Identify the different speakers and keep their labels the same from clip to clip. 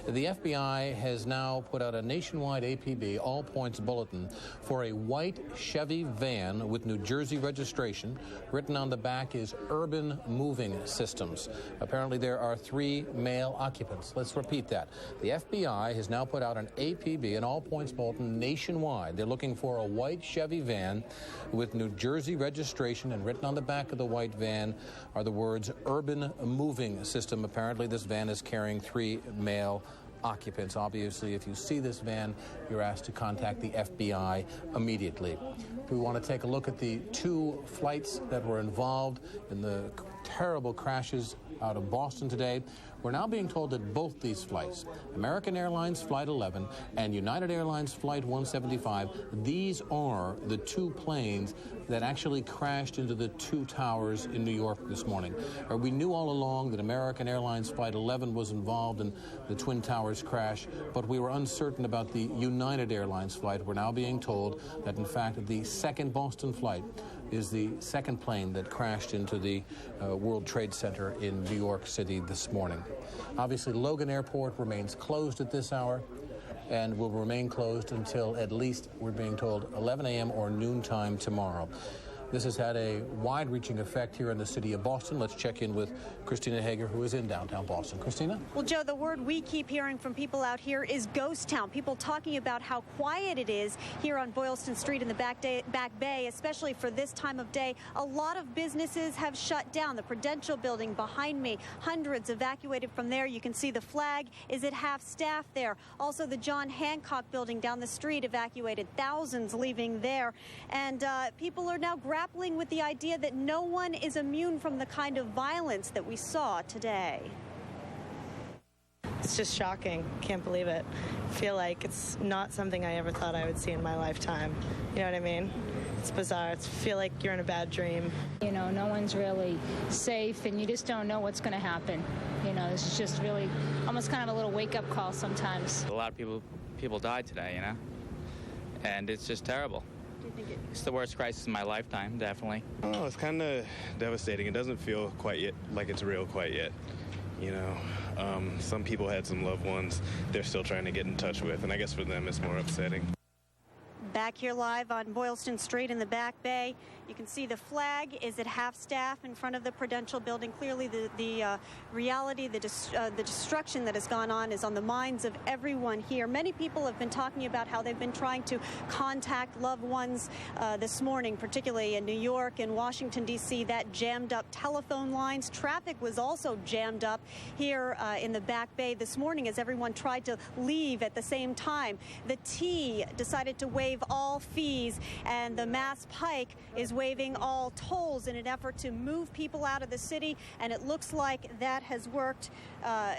Speaker 1: The FBI has now put out a nationwide APB, all points bulletin, for a white Chevy van with New Jersey registration. Written on the back is Urban Moving Systems. Apparently there are 3 male occupants. Let's repeat that. The FBI has now put out an APB, an all points bulletin, nationwide. They're looking for a white Chevy van with New Jersey registration, and written on the back of the white van are the words Urban Moving System. Apparently this van is carrying 3 male occupants. Obviously, if you see this van, you're asked to contact the FBI immediately. We want to take a look at the 2 flights that were involved in the terrible crashes out of Boston today. We're now being told that both these flights, American Airlines Flight 11 and United Airlines Flight 175, these are the 2 planes that actually crashed into the 2 towers in New York this morning. We knew all along that American Airlines Flight 11 was involved in the Twin Towers crash, but we were uncertain about the United Airlines flight. We're now being told that, in fact, the second Boston flight is the second plane that crashed into the World Trade Center in New York City this morning. Obviously, Logan Airport remains closed at this hour and will remain closed until at least, we're being told, 11 a.m. or noontime tomorrow. This has had a wide-reaching effect here in the city of Boston. Let's check in with Christina Hager, who is in downtown Boston. Christina?
Speaker 2: Well, Joe, the word we keep hearing from people out here is ghost town. People talking about how quiet it is here on Boylston Street in the Back Bay, especially for this time of day. A lot of businesses have shut down. The Prudential building behind me, hundreds evacuated from there. You can see the flag is at half staff there. Also, the John Hancock building down the street evacuated, thousands leaving there. And people are now grappling with the idea that no one is immune from the kind of violence that we saw today.
Speaker 3: It's just shocking. Can't believe it. I feel like it's not something I ever thought I would see in my lifetime. You know what I mean? It's bizarre. I feel like you're in a bad dream.
Speaker 4: You know, no one's really safe, and you just don't know what's going to happen. You know, this is just really almost kind of a little wake-up call sometimes.
Speaker 5: A lot of people died today, you know, and it's just terrible. It's the worst crisis in my lifetime, definitely.
Speaker 6: Oh, it's kind of devastating. It doesn't feel quite yet like it's real quite yet. You know, some people had some loved ones they're still trying to get in touch with, and I guess for them it's more upsetting.
Speaker 2: Back here live on Boylston Street in the Back Bay, you can see the flag is at half staff in front of the Prudential building. Clearly the reality, the destruction that has gone on is on the minds of everyone here. Many people have been talking about how they've been trying to contact loved ones this morning, particularly in New York and Washington, D.C. That jammed up telephone lines. Traffic was also jammed up here in the Back Bay this morning as everyone tried to leave at the same time. The T decided to waive all fees, and the Mass Pike is waiving all tolls in an effort to move people out of the city, and it looks like that has worked.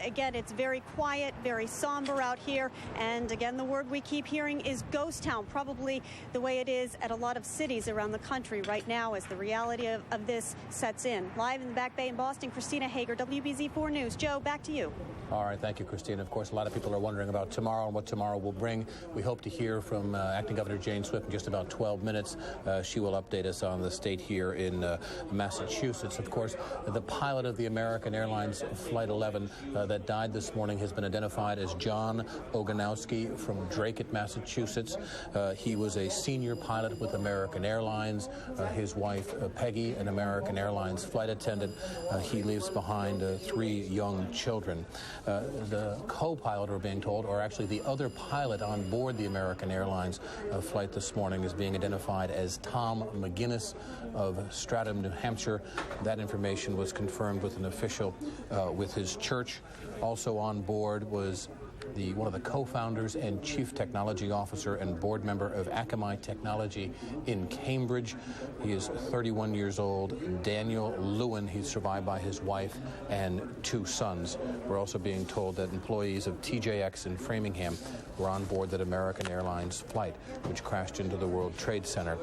Speaker 2: Again, it's very quiet, very somber out here, and again, the word we keep hearing is ghost town, probably the way it is at a lot of cities around the country right now as the reality of this sets in. Live in the Back Bay in Boston, Christina Hager, WBZ4 News. Joe, back to you.
Speaker 1: All right, thank you, Christina. Of course, a lot of people are wondering about tomorrow and what tomorrow will bring. We hope to hear from Acting Governor Jane Swift in just about 12 minutes. She will update us on the state here in Massachusetts. Of course, the pilot of the American Airlines Flight 11 that died this morning has been identified as John Oganowski from Dracut, Massachusetts. He was a senior pilot with American Airlines. His wife, Peggy, an American Airlines flight attendant. He leaves behind 3 young children. The co-pilot, we're being told, or actually the other pilot on board the American Airlines flight this morning, is being identified as Tom McGinnis of Stratham, New Hampshire. That information was confirmed with an official with his church. Also on board was one of the co-founders and chief technology officer and board member of Akamai Technology in Cambridge. He is 31 years old. Daniel Lewin. He's survived by his wife and 2 sons. We're also being told that employees of TJX in Framingham were on board that American Airlines flight, which crashed into the World Trade Center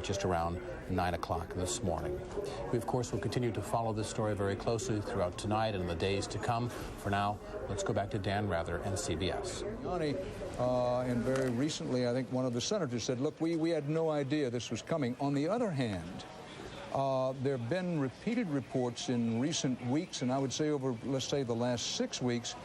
Speaker 1: just around 9 o'clock this morning. We, of course, will continue to follow this story very closely throughout tonight and in the days to come. For now, let's go back to Dan Rather and CBS.
Speaker 7: And very recently, I think one of the senators said, look, we had no idea this was coming. On the other hand, there have been repeated reports in recent weeks, and I would say over, let's say, the last 6 weeks,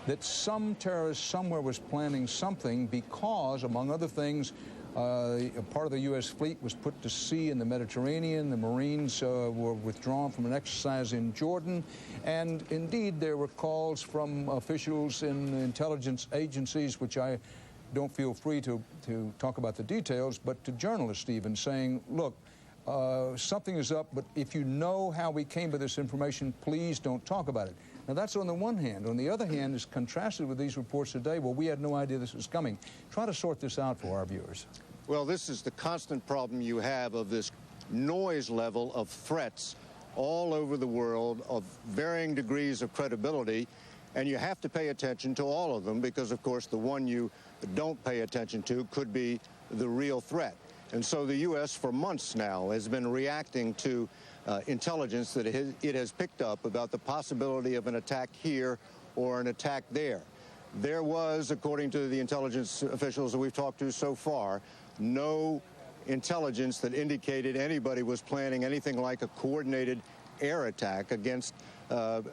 Speaker 7: that some terrorist somewhere was planning something because, among other things, a part of the U.S. fleet was put to sea in the Mediterranean. The Marines were withdrawn from an exercise in Jordan. And indeed, there were calls from officials in intelligence agencies, which I don't feel free to talk about the details, but to journalists even, saying, look, something is up, but if you know how we came to this information, please don't talk about it. Now, that's on the one hand. On the other hand, is contrasted with these reports today, well, we had no idea this was coming. Try to sort this out for our viewers.
Speaker 8: Well, this is the constant problem you have of this noise level of threats all over the world of varying degrees of credibility, and you have to pay attention to all of them because, of course, the one you don't pay attention to could be the real threat. And so the U.S. for months now has been reacting to intelligence that it has picked up about the possibility of an attack here or an attack there. There was, according to the intelligence officials that we've talked to so far, no intelligence that indicated anybody was planning anything like a coordinated air attack against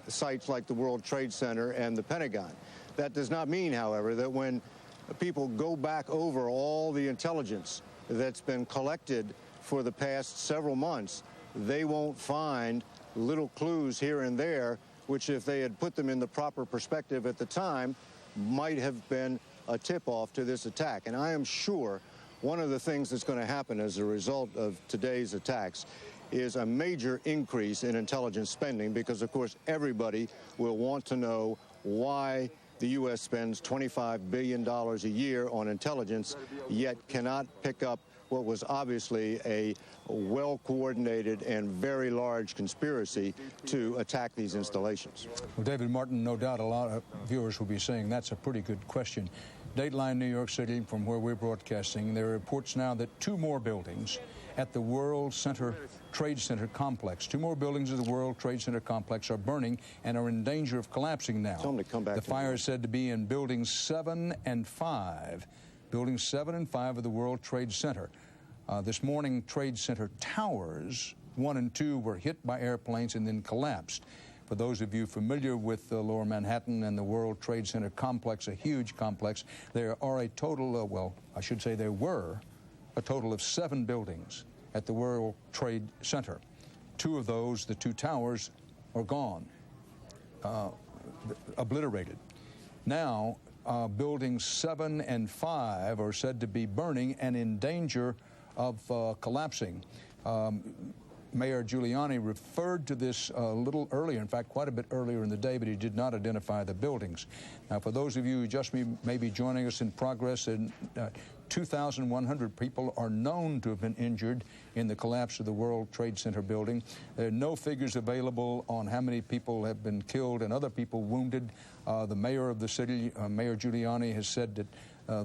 Speaker 8: sites like the World Trade Center and the Pentagon. That does not mean, however, that when people go back over all the intelligence that's been collected for the past several months, they won't find little clues here and there, which if they had put them in the proper perspective at the time, might have been a tip-off to this attack. And I am sure one of the things that's going to happen as a result of today's attacks is a major increase in intelligence spending because, of course, everybody will want to know why the U.S. spends $25 billion a year on intelligence, yet cannot pick up what was obviously a well-coordinated and very large conspiracy to attack these installations.
Speaker 7: Well, David Martin, no doubt a lot of viewers will be saying that's a pretty good question. Dateline New York City, from where we're broadcasting, there are reports now that 2 more buildings at the World Trade Center complex, 2 more buildings of the World Trade Center complex are burning and are in danger of collapsing now.
Speaker 8: Tell them to come back.
Speaker 7: The fire is said to be in buildings 7 and 5. Buildings 7 and 5 of the World Trade Center. This morning, Trade Center towers 1 and 2 were hit by airplanes and then collapsed. For those of you familiar with Lower Manhattan and the World Trade Center complex, a huge complex, there are a total, well, I should say there were a total of 7 buildings at the World Trade Center. 2 of those, the 2 towers, are gone, obliterated. Now, buildings 7 and 5 are said to be burning and in danger of collapsing. Mayor Giuliani referred to this a little earlier, in fact, quite a bit earlier in the day, but he did not identify the buildings. Now, for those of you who just may be joining us in progress, 2,100 people are known to have been injured in the collapse of the World Trade Center building. There are no figures available on how many people have been killed and other people wounded. The mayor of the city, Mayor Giuliani, has said that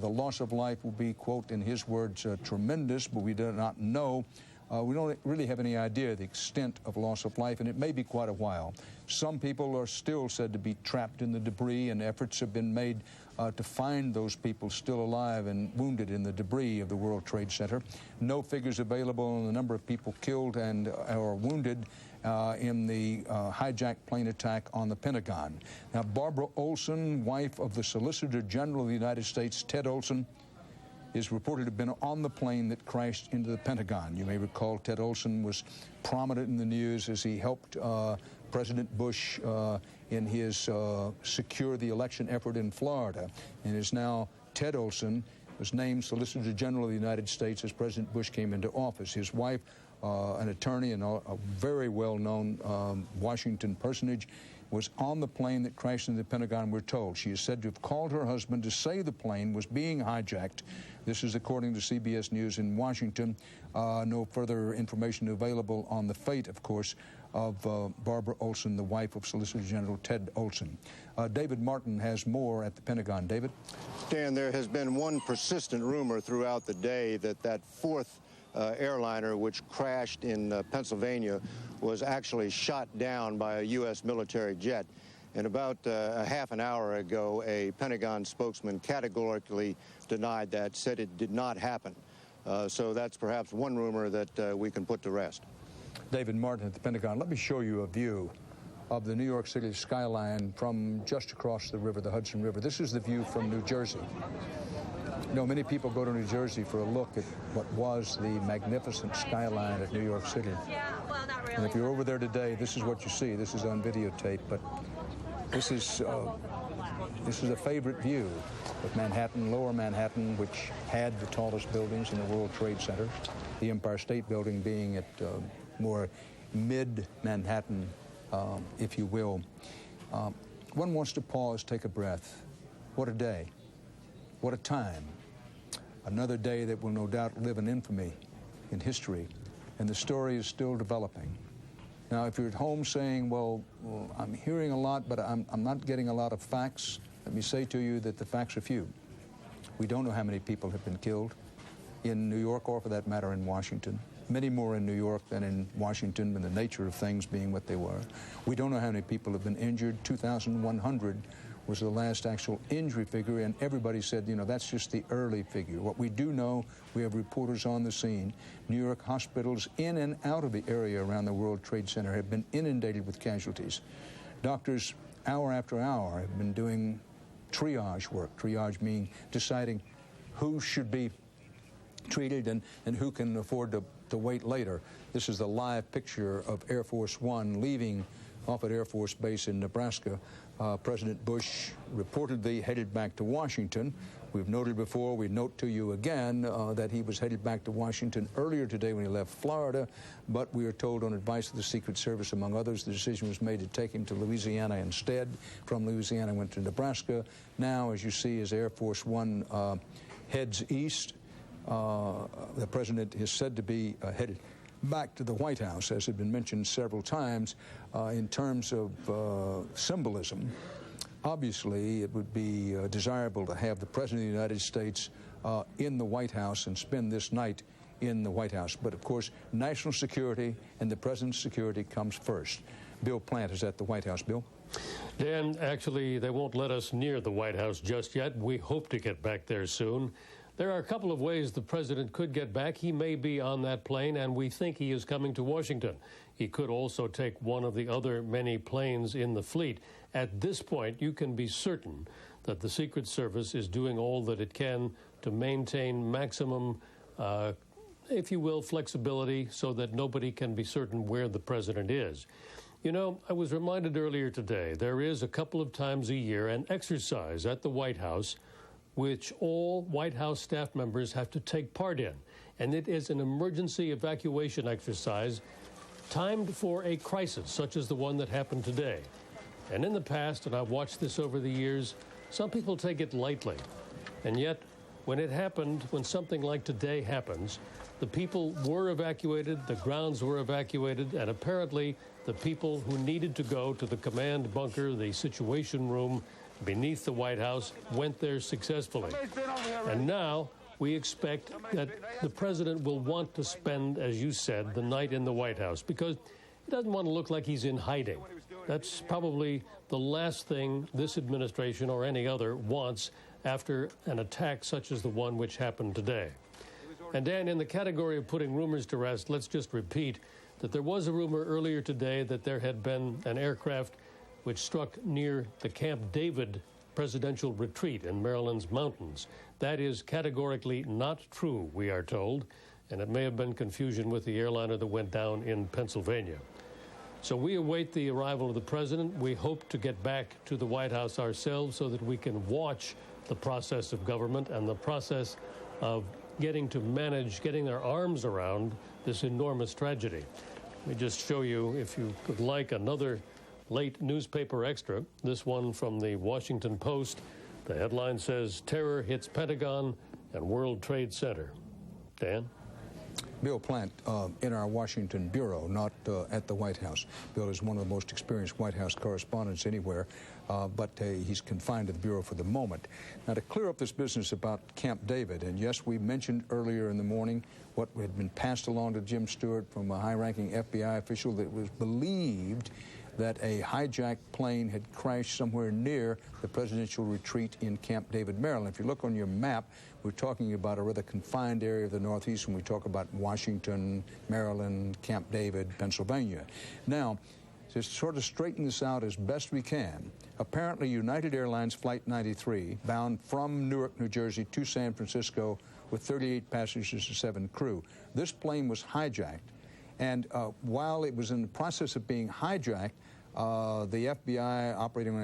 Speaker 7: the loss of life will be, quote, in his words, tremendous, but we do not know. We don't really have any idea the extent of loss of life, and it may be quite a while. Some people are still said to be trapped in the debris, and efforts have been made to find those people still alive and wounded in the debris of the World Trade Center. No figures available on the number of people killed and or wounded in the hijacked plane attack on the Pentagon. Now, Barbara Olson, wife of the Solicitor General of the United States, Ted Olson, is reported to have been on the plane that crashed into the Pentagon. You may recall Ted Olson was prominent in the news as he helped President Bush in his secure the election effort in Florida, and is now Ted Olson was named Solicitor General of the United States as President Bush came into office. His wife, an attorney and a very well-known Washington personage, was on the plane that crashed into the Pentagon, we're told. She is said to have called her husband to say the plane was being hijacked. This is according to CBS News in Washington. No further information available on the fate, of course, of Barbara Olson, the wife of Solicitor General Ted Olson. David Martin has more at the Pentagon. David?
Speaker 8: Dan, there has been one persistent rumor throughout the day that that 4th airliner which crashed in Pennsylvania was actually shot down by a U.S. military jet. And about a half an hour ago, a Pentagon spokesman categorically denied that, said it did not happen. So that's perhaps one rumor that we can put to rest.
Speaker 7: David Martin at the Pentagon. Let me show you a view of the New York City skyline from just across the river, the Hudson River. This is the view from New Jersey. You know, many people go to New Jersey for a look at what was the magnificent skyline of New York City.
Speaker 2: Yeah, well, not really.
Speaker 7: And if you're over there today, this is what you see. This is on videotape, but this is a favorite view of Manhattan, Lower Manhattan, which had the tallest buildings in the World Trade Center, the Empire State Building being at more mid-Manhattan, if you will. One wants to pause, take a breath. What a day. What a time. Another day that will no doubt live in infamy, in history, and the story is still developing. Now, if you're at home saying, well, I'm hearing a lot, but I'm not getting a lot of facts, let me say to you that the facts are few. We don't know how many people have been killed in New York, or for that matter in Washington. Many more in New York than in Washington, and the nature of things being what they were. We don't know how many people have been injured. 2,100 was the last actual injury figure, and everybody said, you know, that's just the early figure. What we do know, we have reporters on the scene. New York hospitals in and out of the area around the World Trade Center have been inundated with casualties. Doctors, hour after hour, have been doing triage work. Triage meaning deciding who should be treated and who can afford to wait later. This is the live picture of Air Force One leaving Offutt Air Force Base in Nebraska. President Bush reportedly headed back to Washington. We've noted before, we note to you again that he was headed back to Washington earlier today when he left Florida, but we are told on advice of the Secret Service, among others, the decision was made to take him to Louisiana instead. From Louisiana, went to Nebraska. Now, as you see, as Air Force One heads east, the president is said to be headed back to the White House, as had been mentioned several times. In terms of symbolism, obviously it would be desirable to have the President of the United States in the White House and spend this night in the White House. But of course, national security and the President's security comes first. Bill Plant is at the White House. Bill?
Speaker 9: Dan, actually, they won't let us near the White House just yet. We hope to get back there soon. There are a couple of ways the president could get back. He may be on that plane, and we think he is coming to Washington. He could also take one of the other many planes in the fleet. At this point, you can be certain that the Secret Service is doing all that it can to maintain maximum, if you will, flexibility so that nobody can be certain where the president is. You know, I was reminded earlier today, there is a couple of times a year an exercise at the White House which all White House staff members have to take part in. And it is an emergency evacuation exercise timed for a crisis, such as the one that happened today. And in the past, and I've watched this over the years, some people take it lightly. And yet, when it happened, when something like today happens, the people were evacuated, the grounds were evacuated, and apparently the people who needed to go to the command bunker, the Situation Room, beneath the White House, went there successfully. And now we expect that the president will want to spend, as you said, the night in the White House because he doesn't want to look like he's in hiding. That's probably the last thing this administration or any other wants after an attack such as the one which happened today. And Dan, in the category of putting rumors to rest, let's just repeat that there was a rumor earlier today that there had been an aircraft which struck near the Camp David presidential retreat in Maryland's mountains. That is categorically not true, we are told, and it may have been confusion with the airliner that went down in Pennsylvania. So we await the arrival of the president. We hope to get back to the White House ourselves so that we can watch the process of government and the process of getting to manage, getting our arms around this enormous tragedy. Let me just show you, if you could like, another late newspaper extra, this one from the Washington Post. The headline says, "Terror hits Pentagon and World Trade Center." Dan?
Speaker 7: Bill Plant in our Washington bureau, not at the White House. Bill is one of the most experienced White House correspondents anywhere, but he's confined to the bureau for the moment. Now, to clear up this business about Camp David, and yes, we mentioned earlier in the morning what had been passed along to Jim Stewart from a high-ranking FBI official that was believed that a hijacked plane had crashed somewhere near the presidential retreat in Camp David, Maryland. If you look on your map, we're talking about a rather confined area of the Northeast when we talk about Washington, Maryland, Camp David, Pennsylvania. Now, to sort of straighten this out as best we can. Apparently, United Airlines Flight 93, bound from Newark, New Jersey to San Francisco with 38 passengers and 7 crew. This plane was hijacked, and while it was in the process of being hijacked, the FBI, operating on